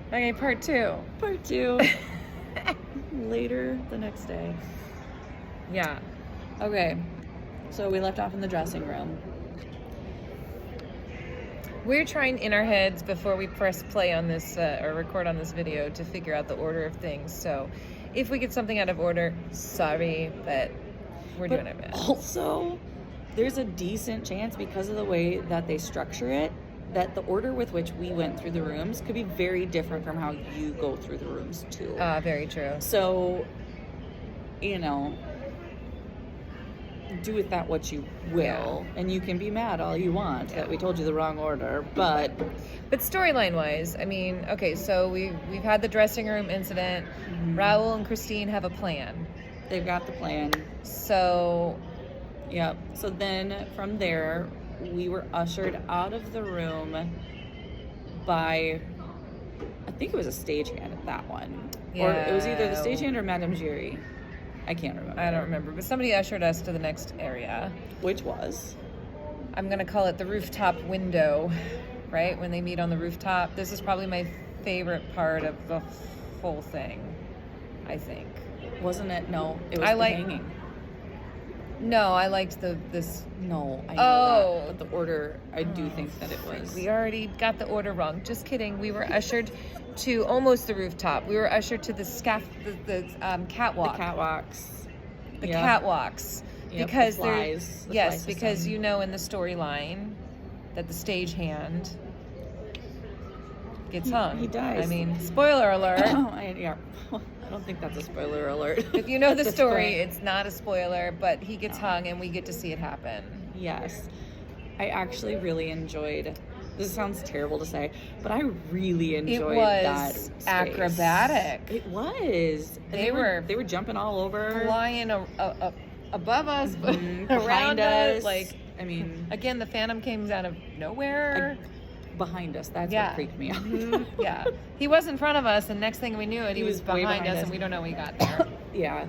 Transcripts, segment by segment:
Okay, part two. Part two. Later the next day. Yeah. Okay. So we left off in the dressing room. We're trying in our heads before we press play on this or record on this video to figure out the order of things. So if we get something out of order, sorry, but we're doing our best. Also, there's a decent chance because of the way that they structure it that the order with which we went through the rooms could be very different from how you go through the rooms too. Very true. So, you know, do with that what you will, and you can be mad all you want that we told you the wrong order, but storyline wise, I mean, okay, so we've had the dressing room incident. Raul and Christine have a plan. They've got the plan. So, yep. So then from there, we were ushered out of the room by, I think it was a stagehand at that one. Yeah. Or it was either the stagehand or Madame Giry. I can't remember. I don't remember, but somebody ushered us to the next area. Which was? I'm going to call it the rooftop window, right? When they meet on the rooftop. This is probably my favorite part of the whole thing, I think. Wasn't it? No, it was the hanging. No, I liked this. No, I know that. But the order, I do think that it was. We already got the order wrong. Just kidding. We were ushered to almost the rooftop. We were ushered to the catwalk. The catwalks. The catwalks. Yep, because the flies. Yes, because you know in the storyline that the stagehand gets hung. He dies. I mean, spoiler alert. I don't think that's a spoiler alert. If you know the story, it's not a spoiler, but he gets hung and we get to see it happen. Yes. I actually really enjoyed, this sounds terrible to say, but I really enjoyed that space. It was acrobatic. It was. They were jumping all over. Flying above us, around around us. Like, I mean. Again, the Phantom came out of nowhere. Behind us. That's what freaked me out. Yeah. He was in front of us, and next thing we knew it, he was behind us, and we don't know we got there. Yeah.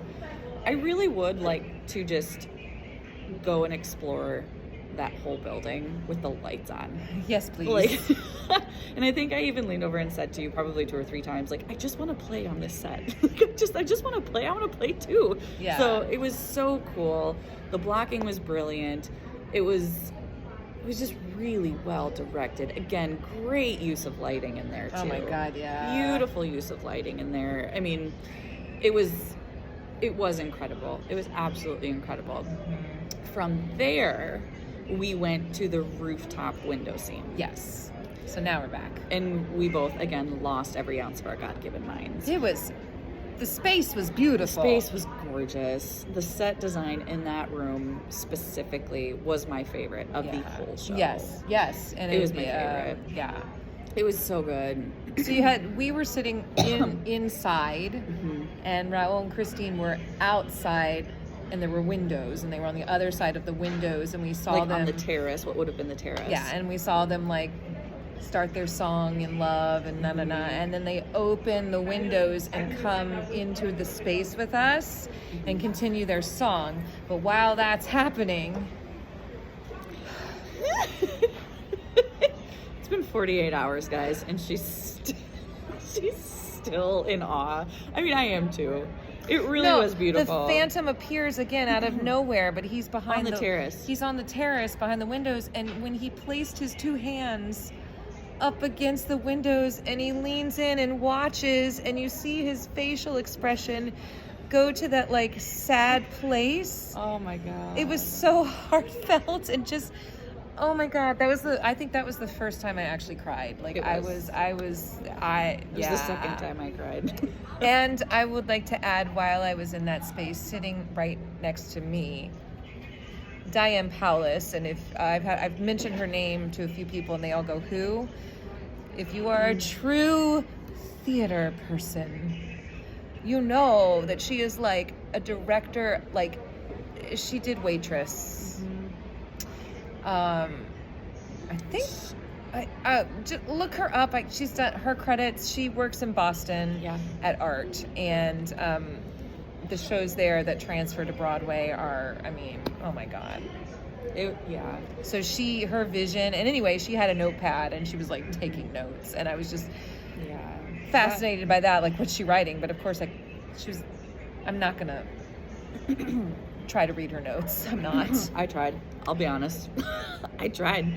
I really would like to just go and explore that whole building with the lights on. Yes, please. And I think I even leaned over and said to you probably 2 or 3 times, like, I just want to play on this set. I just want to play. I want to play too. Yeah. So it was so cool. The blocking was brilliant. It was just really well directed. Again, great use of lighting in there too. Oh my God, yeah. Beautiful use of lighting in there. I mean, it was incredible. It was absolutely incredible. From there, we went to the rooftop window scene. Yes. So now we're back. And we both, again, lost every ounce of our God-given minds. The space was beautiful. The space was gorgeous. The set design in that room specifically was my favorite of the whole show. Yes. And it was my favorite. Yeah. It was so good. So we were sitting inside, and Raul and Christine were outside, and there were windows, and they were on the other side of the windows, and we saw them on the terrace, what would have been the terrace. Yeah, and we saw them start their song in love and and then they open the windows and come into the space with us and continue their song. But while that's happening, it's been 48 hours, guys, and she's still in awe. I mean, I am too. It really was beautiful. The Phantom appears again out of nowhere, but he's behind on the terrace. He's on the terrace behind the windows, and when he placed his 2 hands up against the windows and he leans in and watches, and you see his facial expression go to that sad place. Oh my God. It was so heartfelt and just, oh my God, I think that was the first time I actually cried. It was the second time I cried. And I would like to add, while I was in that space, sitting right next to me, Diane Paulus, and if I've mentioned her name to a few people and they all go, who? If you are a true theater person, you know that she is a director, she did Waitress. I think just look her up. She's done her credits. She works in Boston at Art, and the shows there that transfer to Broadway are, I mean, oh my God. So her vision, and anyway, she had a notepad and she was taking notes, and I was just, Yeah. fascinated by that, like what's she writing? But of course, like I'm not gonna try to read her notes. I'm not. I tried. I'll be honest. I tried.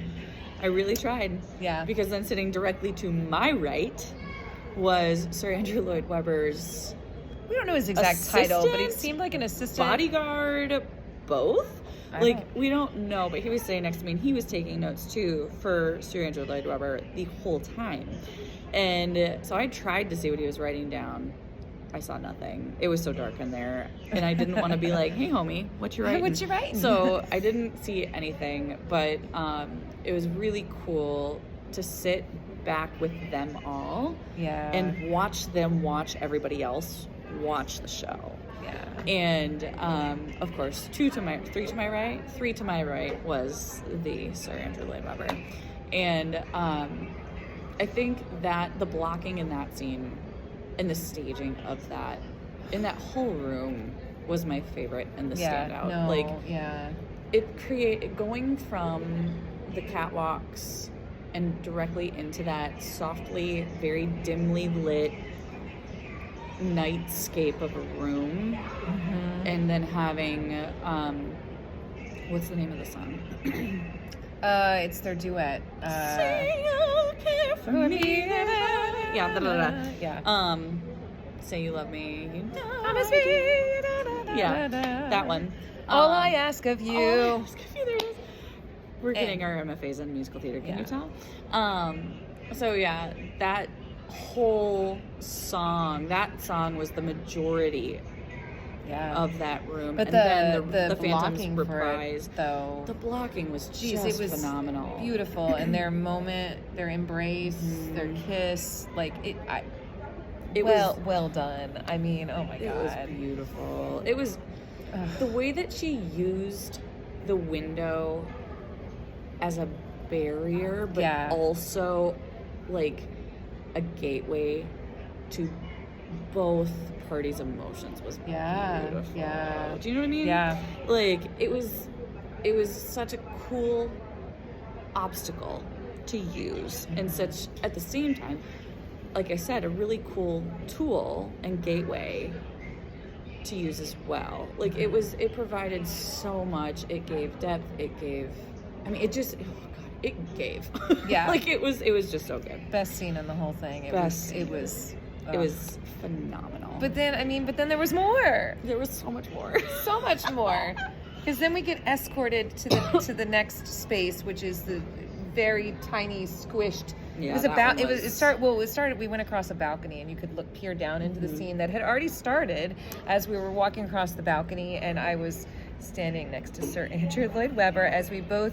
I really tried. Yeah. Because then sitting directly to my right was Sir Andrew Lloyd Webber's We don't know his exact title, but he seemed like an assistant. bodyguard, both. We don't know, but he was sitting next to me, and he was taking notes too for Sir Andrew Lloyd Webber the whole time. And so I tried to see what he was writing down. I saw nothing. It was so dark in there, and I didn't want to be like, "Hey, homie, what you writing?" What you writing? So I didn't see anything, but it was really cool to sit back with them all, and watch them watch everybody else watch the show. Yeah. And of course, three to my right was the Sir Andrew Lloyd Webber, and I think that the blocking in that scene and the staging of that in that whole room was my favorite and the standout. It going from the catwalks and directly into that softly, very dimly lit nightscape of a room, and then having what's the name of the song? It's their duet. Say you'll care for me. Say you love me. You know Promise me. that one. All I ask of you. There it is. We're getting our MFAs in musical theater. Can you tell? So yeah, that whole song. That song was the majority of that room. But and then the Phantoms reprise, though. the blocking was just it was phenomenal. Beautiful. And their moment, their embrace, their kiss, like it was well done. I mean, oh my God. It was beautiful. It was the way that she used the window as a barrier, but also like a gateway to both parties' emotions was beautiful. Yeah. Do you know what I mean? Yeah. Like it was such a cool obstacle to use, and such at the same time, like I said, a really cool tool and gateway to use as well. Like it provided so much. It gave depth. It gave. I mean, it just. It gave. Yeah. Like it was just so good. Best scene in the whole thing. It was phenomenal. But then there was more. There was so much more. So much more. Because then we get escorted to the next space, which is the very tiny squished. Yeah, it started. We went across a balcony, and you could peer down into the scene that had already started as we were walking across the balcony, and I was standing next to Sir Andrew Lloyd Webber as we both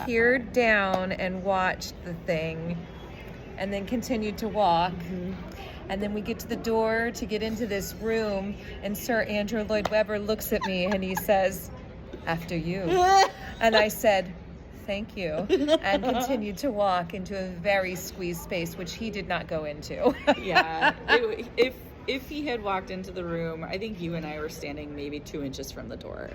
peered down and watched the thing, and then continued to walk. And then we get to the door to get into this room, and Sir Andrew Lloyd Webber looks at me and he says, "After you." And I said, "Thank you," and continued to walk into a very squeezed space, which he did not go into. Yeah. If he had walked into the room, I think you and I were standing maybe 2 inches from the door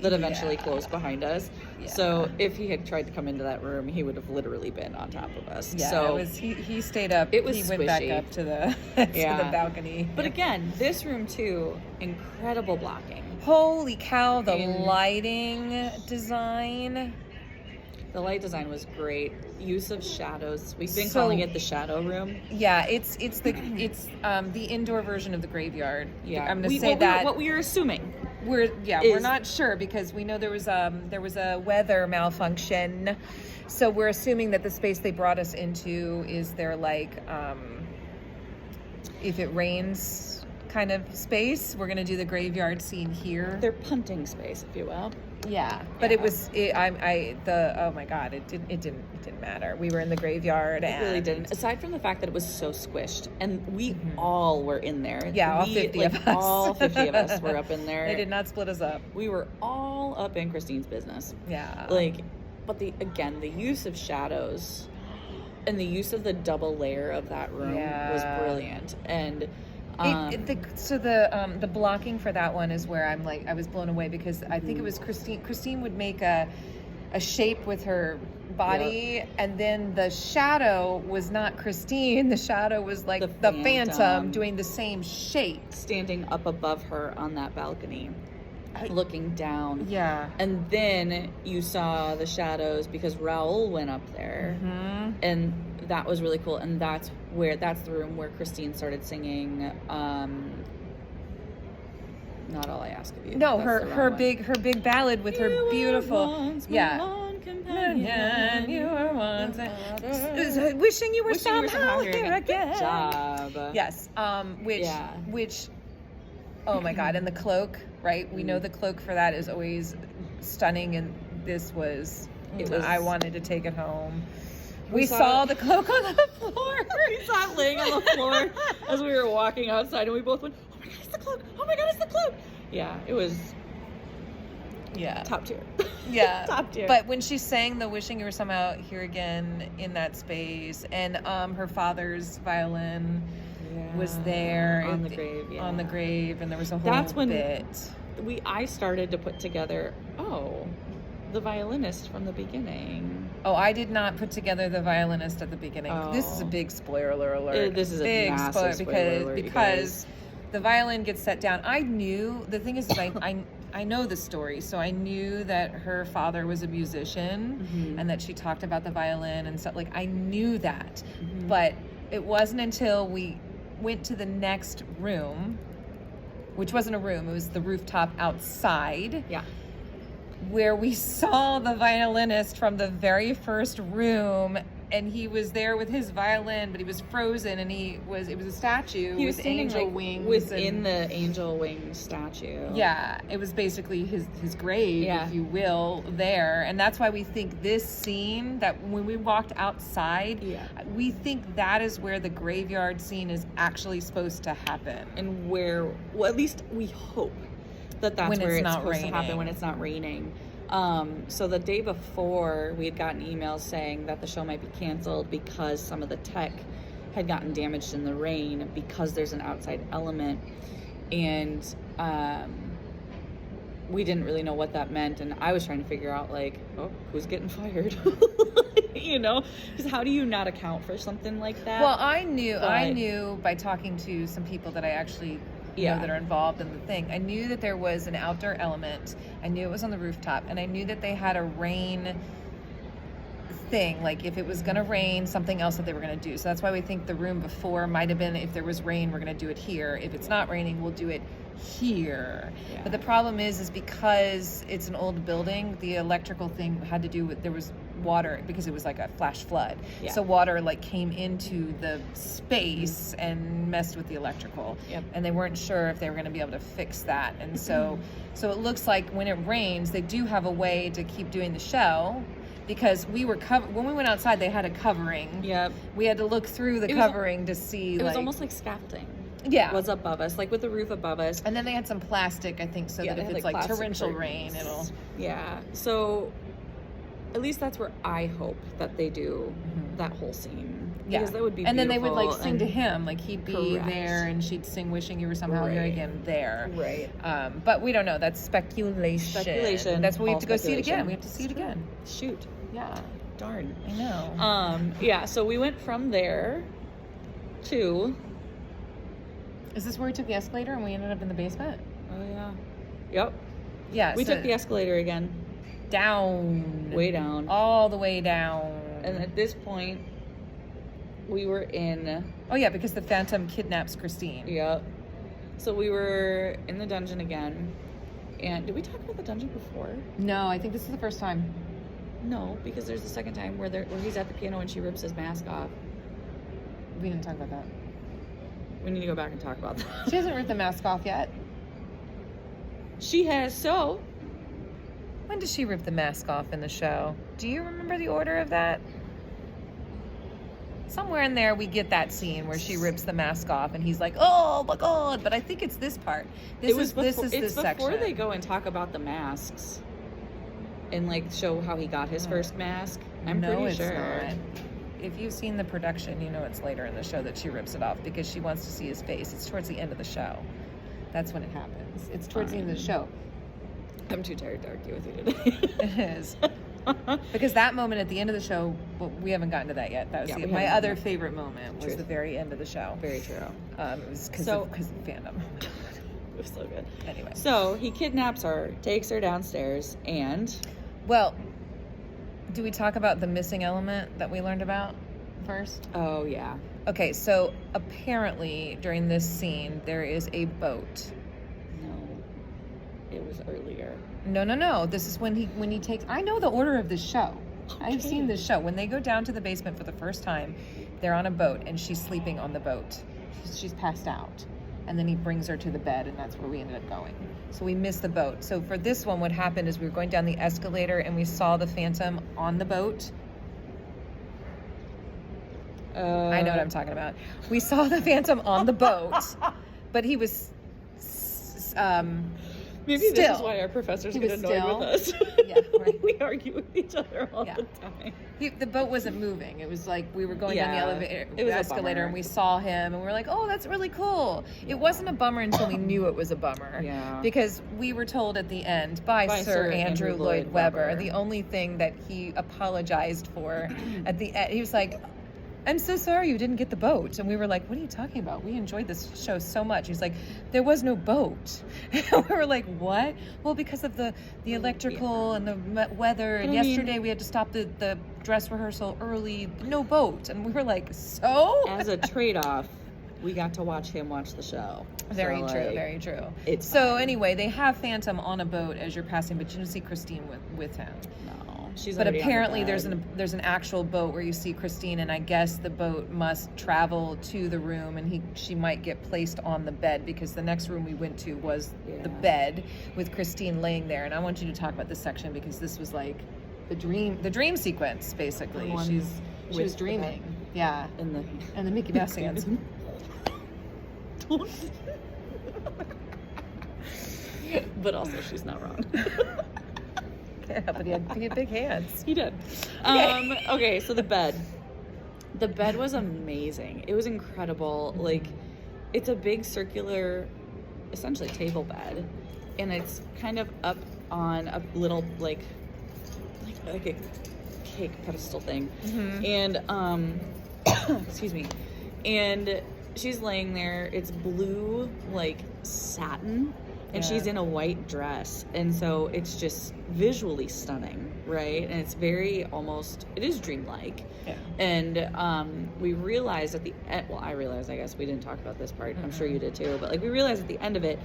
that eventually closed behind us. Yeah. So if he had tried to come into that room, he would have literally been on top of us. Yeah, so he stayed up. He went back up to the the balcony. But again, this room too, incredible blocking. Holy cow! The lighting design. The light design was great. Use of shadows. We've been calling it the shadow room. Yeah, it's the indoor version of the graveyard. Yeah, I'm going to say that. What we are assuming. We're not sure because we know there was a weather malfunction, so we're assuming that the space they brought us into is their if it rains kind of space. We're going to do the graveyard scene here. Their punting space, if you will. Yeah, but it was. Oh my God! It didn't matter. We were in the graveyard. It really didn't. Aside from the fact that it was so squished, and we all were in there. Yeah, all 50 of us. All 50 of us were up in there. They did not split us up. We were all up in Christine's business. Yeah. But the use of shadows, and the use of the double layer of that room was brilliant. And. The blocking for that one is where I was blown away because I think it was Christine would make a a shape with her body, and then the shadow was not Christine. The shadow was like the Phantom doing the same shape, standing up above her on that balcony, looking down. Yeah. And then you saw the shadows because Raoul went up there, and that was really cool. And that's the room where Christine started singing Not All I Ask of You. No, That's her big ballad with her beautiful, companion, you were once wishing you were somehow here again. Good job. Yes. Which oh my God, and the cloak, right? We know the cloak for that is always stunning, and this was I wanted to take it home. We saw the cloak on the floor. We saw it laying on the floor as we were walking outside, and we both went, "Oh my God, it's the cloak! Oh my God, it's the cloak!" Yeah, it was. Yeah, top tier. Yeah, top tier. But when she sang the "Wishing You Were Somehow Here Again" in that space, and her father's violin was there on the grave. Yeah. On the grave, and there was a whole bit. I started to put together. The violinist from the beginning. Oh, I did not put together the violinist at the beginning. This is a big spoiler alert. This is a big massive spoiler alert, because the violin gets set down. I knew, the thing is I know the story, so I knew that her father was a musician and that she talked about the violin and stuff. Like, I knew that. But it wasn't until we went to the next room, which wasn't a room, it was the rooftop outside. Yeah. Where we saw the violinist from the very first room, and he was there with his violin, but he was frozen, and it was a statue with angel wings within the angel wing statue. Yeah, it was basically his grave, if you will, there, and that's why we think this scene, that when we walked outside, we think that is where the graveyard scene is actually supposed to happen, and where, well, at least we hope that's where it's supposed to happen when it's not raining. So the day before, we had gotten emails saying that the show might be canceled because some of the tech had gotten damaged in the rain because there's an outside element, and we didn't really know what that meant, and I was trying to figure out, like, who's getting fired? You know, because how do you not account for something like that? Well, I knew by talking to some people that I actually know that are involved in the thing. I knew that there was an outdoor element. I knew it was on the rooftop, and I knew that they had a rain thing. Like, if it was going to rain, something else that they were going to do. So that's why we think the room before might have been, if there was rain, we're going to do it here. If it's not raining, we'll do it here. Yeah. But the problem is because it's an old building, the electrical thing had to do with, there was water because it was like a flash flood. Yeah. So water like came into the space and messed with the electrical. Yep. And they weren't sure if they were going to be able to fix that. And so it looks like when it rains, they do have a way to keep doing the show. Because we were when we went outside, they had a covering. Yep. We had to look through the covering to see. It was almost like scaffolding. Yeah. Was above us, like with the roof above us. And then they had some plastic, I think, so that if it's like torrential rain, it'll. Yeah. So at least that's where I hope that they do that whole scene. Because that would be and then they would like sing to him, like he'd be there and she'd sing "Wishing You Were Somehow Here Again" there. Right. But we don't know. That's speculation. That's why we have to go see it again. We have to see it again. Shoot. Yeah. Darn. I know. Yeah. So we went from there to. Is this where we took the escalator and we ended up in the basement? Oh yeah. Yep. Yeah. We took the escalator again. Down. Way down. All the way down. And at this point, we were in. Oh yeah, because the Phantom kidnaps Christine. Yep. So we were in the dungeon again. And did we talk about the dungeon before? No, I think this is the first time. No, because there's the second time where he's at the piano and she rips his mask off. We didn't talk about that. We need to go back and talk about that. She hasn't ripped the mask off yet. She has, so. When does she rip the mask off in the show? Do you remember the order of that? Somewhere in there we get that scene where she rips the mask off and he's like, "Oh my God!" But I think it's this part. This is this section. Before they go and talk about the masks and like show how he got his first mask. I'm pretty sure. Not. If you've seen the production, you know it's later in the show that she rips it off because she wants to see his face. It's towards the end of the show. That's when it happens. It's towards the end of the show. I'm too tired to argue with you today. It is. Because that moment at the end of the show, well, we haven't gotten to that yet. That was my other favorite moment was the very end of the show. Very true. It was because of fandom. It was so good. Anyway. So he kidnaps her, takes her downstairs, and... Well, do we talk about the missing element that we learned about first? Oh, yeah. Okay, so apparently during this scene, there is a boat. No. It was earlier. No. This is when he takes... I know the order of this show. Okay. I've seen this show. When they go down to the basement for the first time, they're on a boat, and she's sleeping on the boat. She's passed out. And then he brings her to the bed, and that's where we ended up going. So we missed the boat. So for this one, what happened is we were going down the escalator, and we saw the Phantom on the boat. I know what I'm talking about. We saw the Phantom on the boat, but he was... Maybe still. This is why our professors get annoyed with us. Yeah, right. We argue with each other all the time. The boat wasn't moving. It was like we were going down the elevator, it was escalator, and we saw him, and we were like, "Oh, that's really cool." It wasn't a bummer until we knew it was a bummer. Yeah. Because we were told at the end by Sir Andrew Lloyd Webber, the only thing that he apologized for at the end, he was like, "I'm so sorry you didn't get the boat." And we were like, "What are you talking about? We enjoyed this show so much." He's like, "There was no boat." And we were like, "What?" Well, because of the electrical and the weather. And yesterday we had to stop the dress rehearsal early. No boat. And we were like, "So?" As a trade-off, we got to watch him watch the show. Very true. It's so anyway, they have Phantom on a boat as you're passing, but you don't see Christine with him. No. She's but apparently on the there's an actual boat where you see Christine, and I guess the boat must travel to the room, and she might get placed on the bed, because the next room we went to was the bed with Christine laying there. And I want you to talk about this section, because this was like the dream sequence basically. She was dreaming. Yeah. And the Mickey Mouse hands. But also she's not wrong. Yeah, but he had big hands. He did. Okay, so the bed. The bed was amazing. It was incredible. Like, it's a big circular, essentially table bed, and it's kind of up on a little like a cake pedestal thing. And excuse me. And she's laying there. It's blue like satin. And she's in a white dress, and so it's just visually stunning, right? And it's very it is dreamlike. Yeah. And we realized at the end, well, I realized, I guess we didn't talk about this part, I'm sure you did too, but like we realized at the end of it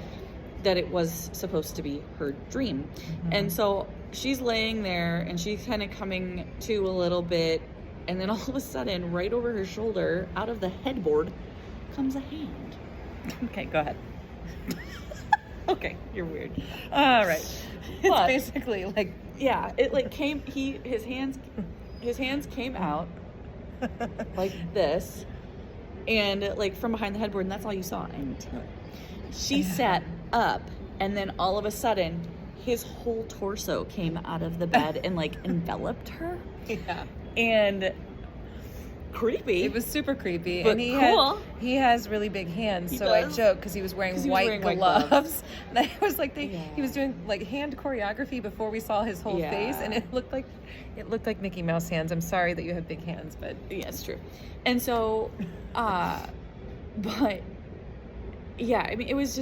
that it was supposed to be her dream. And so she's laying there, and she's kind of coming to a little bit, and then all of a sudden, right over her shoulder, out of the headboard, comes a hand. Okay, go ahead. Okay, you're weird. All right. It's basically like, yeah, it like came, his hands came out like this, and like from behind the headboard, and that's all you saw until she sat up, and then all of a sudden his whole torso came out of the bed and like enveloped her. Yeah. And creepy. It was super creepy. But and he has really big hands, so I joke because he was wearing white gloves. And I was like, he was doing like hand choreography before we saw his whole face, and it looked like Mickey Mouse hands. I'm sorry that you have big hands, but yeah, it's true. And so, but yeah, I mean, it was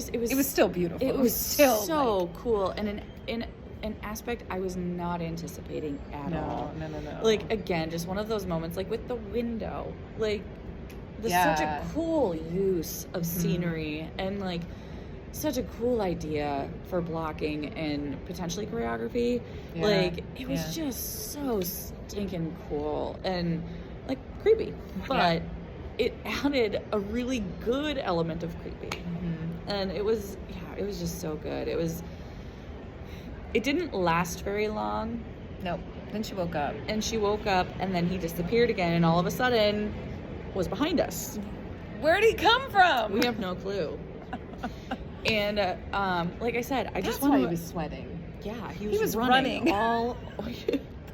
still beautiful. It was still so cool, and in an aspect I was not anticipating at all. No. Like, again, just one of those moments, like with the window, like such a cool use of scenery, and like such a cool idea for blocking and potentially choreography. Like, it was just so stinking cool and like creepy, but it added a really good element of creepy. And it was just so good. It didn't last very long. Nope. Then she woke up. And then he disappeared again, and all of a sudden was behind us. Where'd he come from? We have no clue. And like I said, That's why he was sweating. Yeah, he was running. All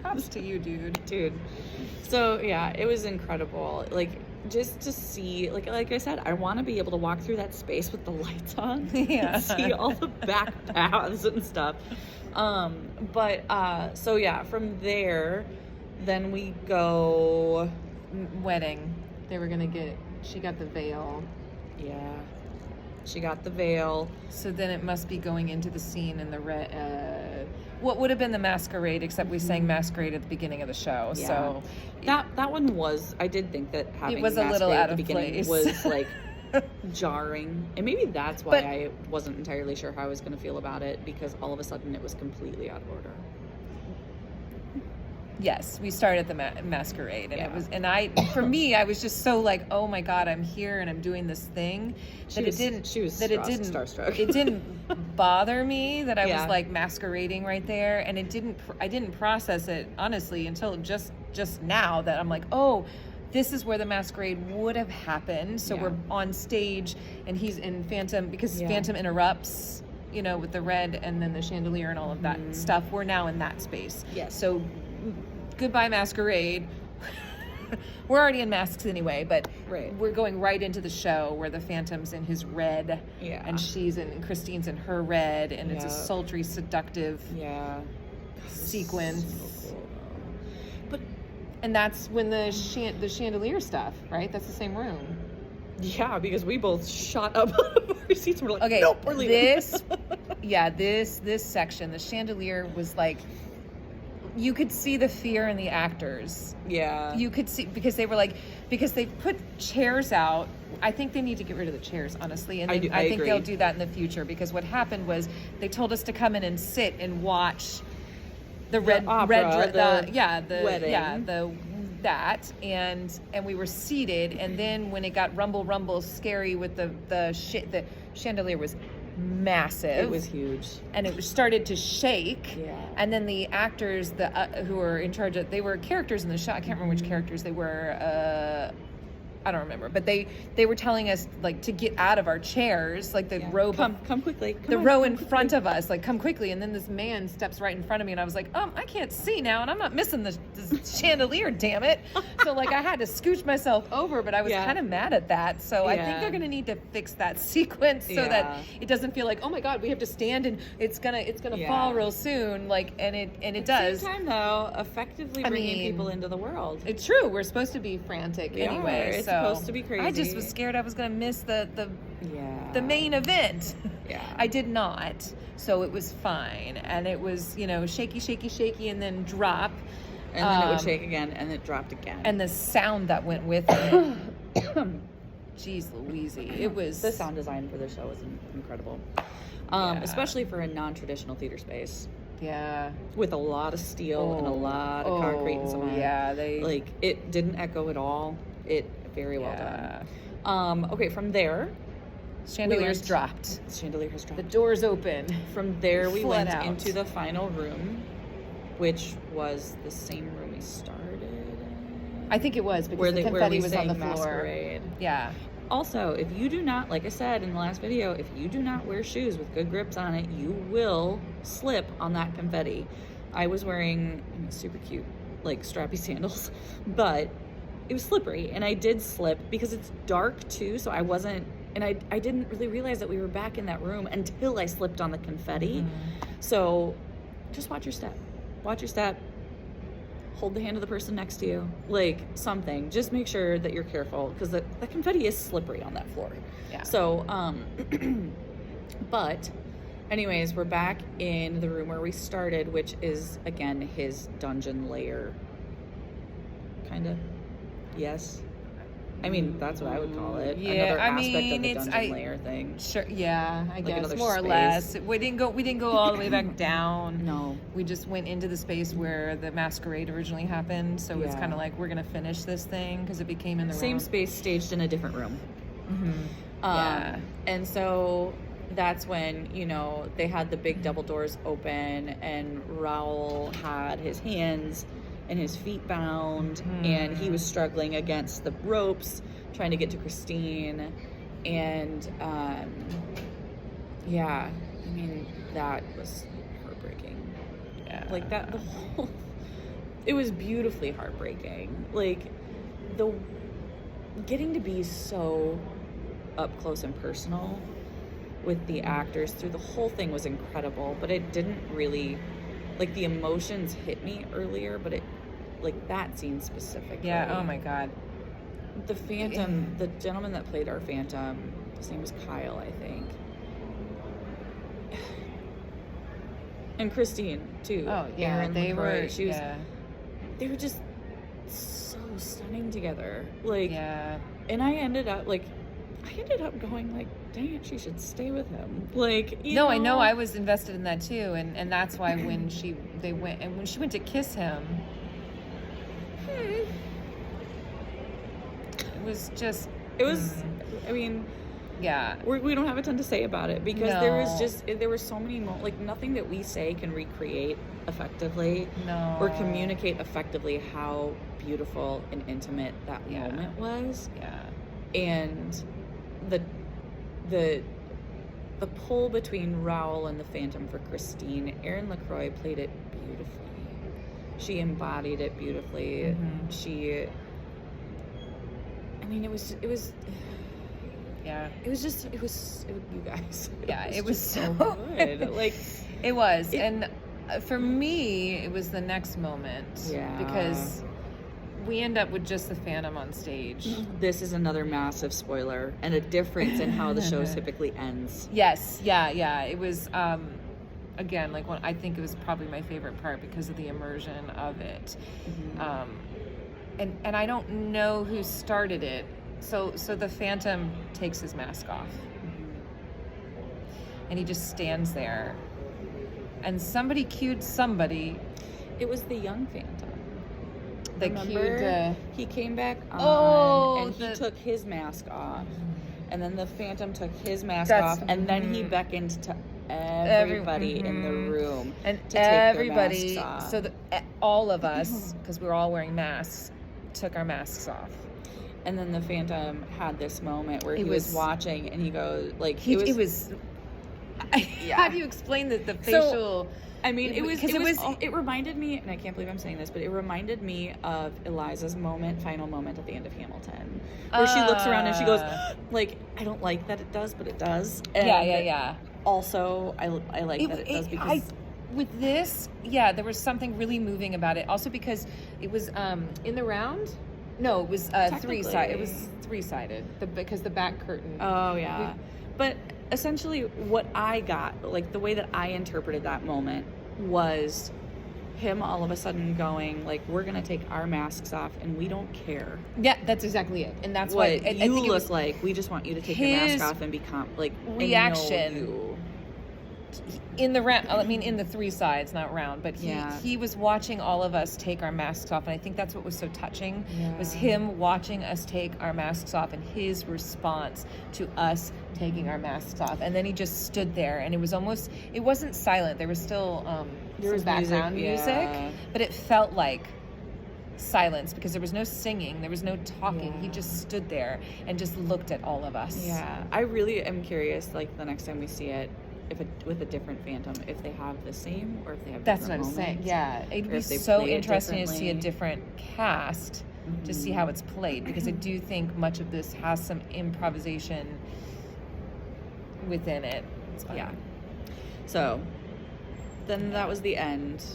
props to you, dude. So yeah, it was incredible. Like, just to see, like I said, I want to be able to walk through that space with the lights on. Yeah. And see all the back paths and stuff. So yeah, from there, then we go. Wedding. They were gonna get. She got the veil. Yeah, she got the veil. So then it must be going into the scene in the red. What would have been the Masquerade, except we sang Masquerade at the beginning of the show. Yeah. So that one was. I did think that having it was a little Masquerade out at the of beginning place. was like jarring, and maybe that's why But- I wasn't entirely sure how I was going to feel about it, because all of a sudden it was completely out of order. Yes, we started the Masquerade, and Yeah. it was, and for me, I was just so like, oh my God, I'm here and I'm doing this thing She was starstruck. It didn't bother me that I Yeah. was like masquerading right there, and I didn't process it honestly until just now that I'm like, oh, this is where the Masquerade would have happened. So Yeah. we're on stage, and he's in Phantom because Yeah. Phantom interrupts, with the red and then the chandelier and all of that stuff. We're now in that space. Yes. So goodbye Masquerade. We're already in masks anyway, but Right. we're going right into the show where the Phantom's in his red, Yeah. and Christine's in her red, and it's a Yeah. sultry, seductive Yeah. sequence. So cool. But And that's when the chandelier stuff, right? That's the same room. yeah, because we both shot up out of our seats and we're like, Okay, nope, we're leaving. this section, the chandelier was like, you could see the fear in the actors. Yeah. You could see, because they put chairs out. I think they need to get rid of the chairs, honestly. And I think agree. they'll do that in the future, because what happened was they told us to come in and sit and watch the wedding. and we were seated, and then when it got rumble scary with the chandelier was massive. It was huge. And it started to shake. Yeah. And then the actors who were in charge they were characters in the show. I can't remember which characters they were. I don't remember, but they were telling us like to get out of our chairs, like the row. Come quickly. The row in front of us, like, come quickly. And then this man steps right in front of me, and I was like, I can't see now, and I'm not missing this chandelier, damn it. So, like, I had to scooch myself over, but I was kind of mad at that. So I think they're going to need to fix that sequence so that it doesn't feel like, oh my God, we have to stand and it's gonna fall real soon. Like, and it does. At the same time, though, effectively bringing people into the world. It's true. We're supposed to be frantic anyway. It's supposed to be crazy. I just was scared I was going to miss the Yeah. main event. Yeah. I did not. So it was fine. And it was, shaky, and then drop. And then it would shake again, and it dropped again. And the sound that went with it. Jeez Louise. It was... The sound design for the show was incredible. Especially for a non-traditional theater space. Yeah. With a lot of steel and a lot of concrete and cement. Yeah, Like, it didn't echo at all. It very well done. Okay, from there... Chandeliers dropped. Chandelier has dropped. The doors open. From there, we went out into the final room, which was the same room we started in. I think it was, because the confetti was on the floor. Masquerade. Yeah. Also, if you do not, like I said in the last video, if you do not wear shoes with good grips on it, you will slip on that confetti. I was wearing super cute, like, strappy sandals, but it was slippery, and I did slip because it's dark too, so I wasn't, and I didn't really realize that we were back in that room until I slipped on the confetti. So just watch your step. Watch your step. Hold the hand of the person next to you. Like, something. Just make sure that you're careful, because the confetti is slippery on that floor. Yeah. So, but anyways, we're back in the room where we started, which is, again, his dungeon lair. Kind of. Yes. I mean, that's what I would call it. Yeah, Another I aspect mean, of the it's- dungeon lair thing. Sure. Yeah, I guess another more or space. less. We didn't go all the way back down. No. We just went into the space where the Masquerade originally happened. So it's Yeah. kind of like, we're gonna finish this thing because it became in the Same room. space, staged in a different room. Yeah. And so that's when, they had the big double doors open, and Raoul had his hands and his feet bound, and he was struggling against the ropes, trying to get to Christine. And, yeah, I mean, that was heartbreaking. Yeah. Like, that, the whole, it was beautifully heartbreaking. Like, getting to be so up close and personal with the actors through the whole thing was incredible, but it didn't really, like, the emotions hit me earlier, but it, like, that scene specifically. Yeah, oh my God. The Phantom, the gentleman that played our Phantom, his name was Kyle, I think. And Christine, too. Oh, yeah, Aaron they LaCroix. were, She was, yeah. They were just so stunning together. Like, Yeah. and I ended up going like, dang it, she should stay with him. Like, I know, I was invested in that too, and that's why when she went to kiss him, it was just, I mean, yeah, we don't have a ton to say about it because there were so many like, nothing that we say can recreate effectively or communicate effectively how beautiful and intimate that moment was. Yeah. And the pull between Raoul and the Phantom for Christine, Erin LaCroix played it beautifully. She embodied it beautifully. Mm-hmm. It was yeah. It was you guys. Yeah, it was so good. Like, it was. And for me, it was the next moment. Yeah. Because we end up with just the Phantom on stage. This is another massive spoiler and a difference in how the show typically ends. Yes. Yeah. It was, again, like, I think it was probably my favorite part because of the immersion of it. Mm-hmm. And I don't know who started it. So the Phantom takes his mask off. And he just stands there. And somebody cued somebody. It was the young Phantom. He came back on he took his mask off. And then the Phantom took his mask off. And then he beckoned to everybody in the room and to everybody take their masks off. So all of us, because we were all wearing masks, took our masks off. And then the Phantom had this moment where he was watching, and he goes, like, how do you explain the facial? I mean, it reminded me, and I can't believe I'm saying this, but it reminded me of Eliza's final moment at the end of Hamilton, where she looks around and she goes, like, I don't like that it does, but it does. And yeah. Also, I like that it does because... With this, there was something really moving about it. Also because it was in the round. No, it was three-sided. It was three-sided because the back curtain. Oh, yeah. But essentially what I got, like, the way that I interpreted that moment was him all of a sudden going, like, we're going to take our masks off and we don't care. Yeah, that's exactly it. And that's what why you look like. We just want you to take your mask off and become, like, reaction. In the round, I mean, in the three sides, not round, but he was watching all of us take our masks off, and I think that's what was so touching, was him watching us take our masks off and his response to us taking our masks off. And then he just stood there, and it wasn't silent. There was still there was background music, but it felt like silence because there was no singing, there was no talking. He just stood there and just looked at all of us. Yeah, I really am curious, like, the next time we see it, with a different Phantom, if they have the same or if they have different That's what moments. I'm saying. Yeah, it'd be so interesting to see a different cast to see how it's played, because I do think much of this has some improvisation within it. Yeah. So then that was the end,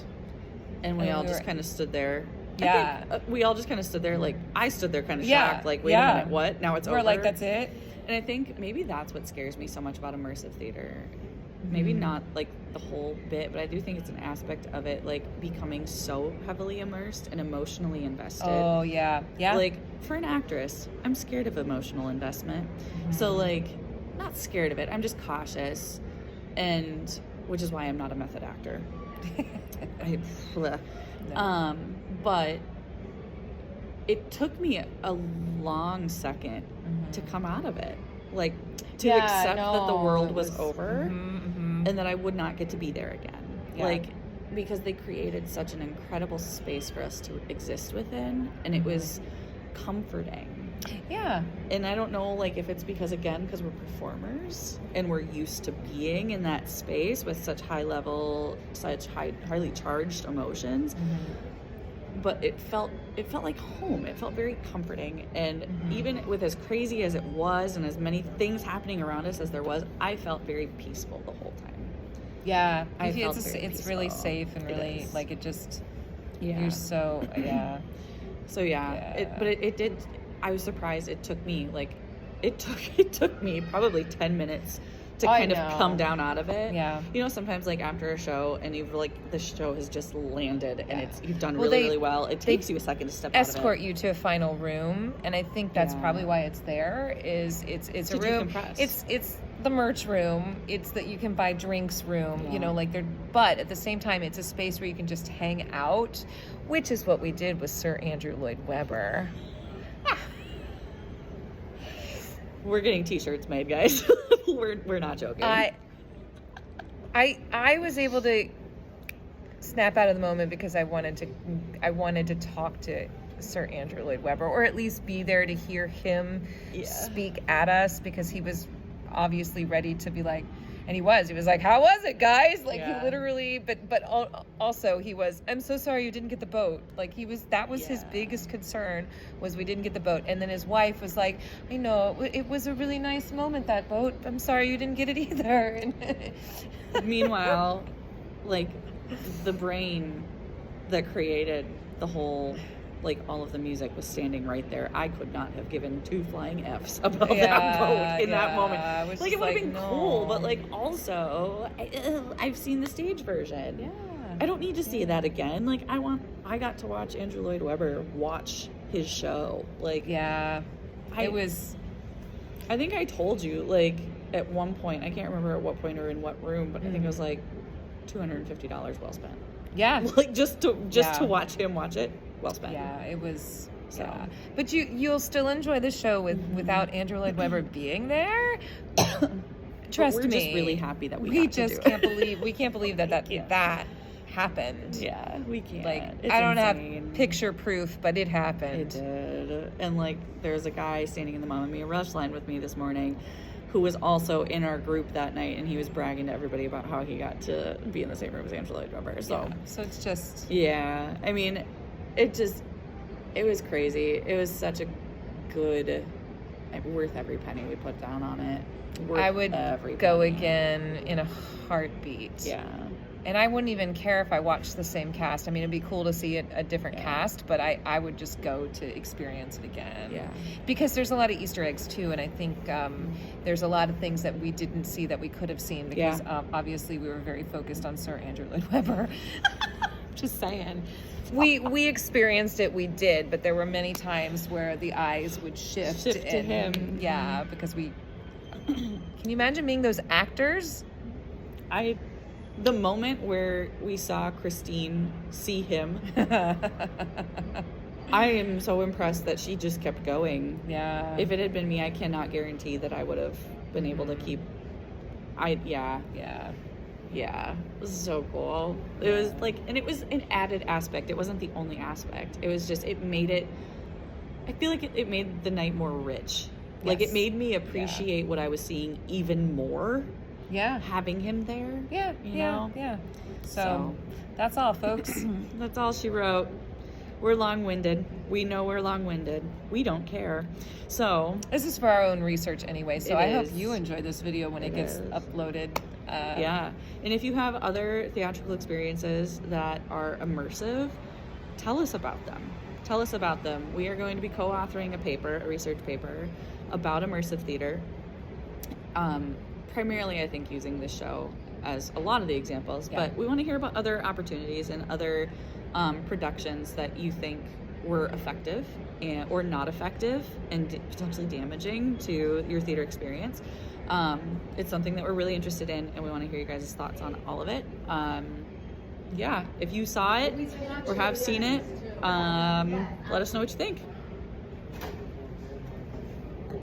and we all just kind of stood there. Yeah, I think, we all just kind of stood there. Like, I stood there kind of shocked. Like, wait a minute, what? Now it's over. We're like, that's it. And I think maybe that's what scares me so much about immersive theater. Maybe not like the whole bit, but I do think it's an aspect of it, like, becoming so heavily immersed and emotionally invested. Oh, yeah. Yeah. Like, for an actress, I'm scared of emotional investment. So, like, not scared of it. I'm just cautious. And which is why I'm not a method actor. But it took me a long second to come out of it. Like, to accept that the world was over and that I would not get to be there again. Yeah. Like, because they created such an incredible space for us to exist within, and it was comforting. Yeah. And I don't know, like, if it's because we're performers and we're used to being in that space with such highly charged emotions. but it felt like home. It felt very comforting. And even with as crazy as it was and as many things happening around us as there was, I felt very peaceful the whole time. Yeah, it's really safe and really like it just. Yeah. You're so So it did. I was surprised. It took me probably 10 minutes to kind of come down out of it. Yeah. You know, sometimes like after a show and you've the show has just landed and you've done really well. It takes you a second to step out of it. Escort you to a final room, and I think that's probably why it's there. Is it's a room. Decompress. It's the merch room. It's that you can buy drinks room. You know, like but at the same time, it's a space where you can just hang out, which is what we did with Sir Andrew Lloyd Webber. We're getting t-shirts made, guys. We're not joking. I was able to snap out of the moment because I wanted to talk to Sir Andrew Lloyd Webber, or at least be there to hear him speak at us, because he was obviously ready to be like, and he was like, how was it, guys? Like he literally, but also he was, I'm so sorry you didn't get the boat. Like that was his biggest concern, was we didn't get the boat. And then his wife was like, I know, it was a really nice moment, that boat. I'm sorry you didn't get it either. Meanwhile, like the brain that created the whole, like all of the music was standing right there. I could not have given 2 flying Fs about that boat in that moment. Like it would have been cool, but like also I've seen the stage version. Yeah. I don't need to see that again. Like I got to watch Andrew Lloyd Webber watch his show. Like I think I told you, like at one point, I can't remember at what point or in what room, but I think it was like $250 well spent. Yeah. Like just to watch him watch it. Well spent. Yeah, it was. So. Yeah, but you'll still enjoy the show without Andrew Lloyd Webber being there. Trust me. We're just really happy that we can't believe that happened. Yeah, we can't. Like it's I don't insane. have picture proof, but it happened. It did. And like there's a guy standing in the Mamma Mia Rush line with me this morning, who was also in our group that night, and he was bragging to everybody about how he got to be in the same room as Andrew Lloyd Webber. So it's just I mean. It was crazy. It was such a good, worth every penny we put down on it. I would go again in a heartbeat. Yeah. And I wouldn't even care if I watched the same cast. I mean, it'd be cool to see a different cast, but I would just go to experience it again. Yeah. Because there's a lot of Easter eggs, too, and I think there's a lot of things that we didn't see that we could have seen, because obviously we were very focused on Sir Andrew Lloyd Webber. Just saying. We experienced it, we did, but there were many times where the eyes would shift to him. Yeah, because can you imagine being those actors? The moment where we saw Christine see him, I am so impressed that she just kept going. Yeah. If it had been me, I cannot guarantee that I would have been able to keep. Yeah, it was so cool. It was like, and it was an added aspect. It wasn't the only aspect. It was just, it made it, I feel like it made the night more rich. Yes. Like it made me appreciate what I was seeing even more. Yeah. Having him there. Yeah. You know? Yeah. So that's all, folks. That's all she wrote. We're long-winded. We know we're long-winded. We don't care. So this is for our own research anyway. So I hope you enjoy this video when it gets uploaded. Yeah. And if you have other theatrical experiences that are immersive, tell us about them. Tell us about them. We are going to be co-authoring a research paper about immersive theater. Primarily, I think, using this show as a lot of the examples, but we want to hear about other opportunities and other productions that you think were effective or not effective and potentially damaging to your theater experience. It's something that we're really interested in, and we want to hear you guys' thoughts on all of it. If you saw it or have seen it, let us know what you think.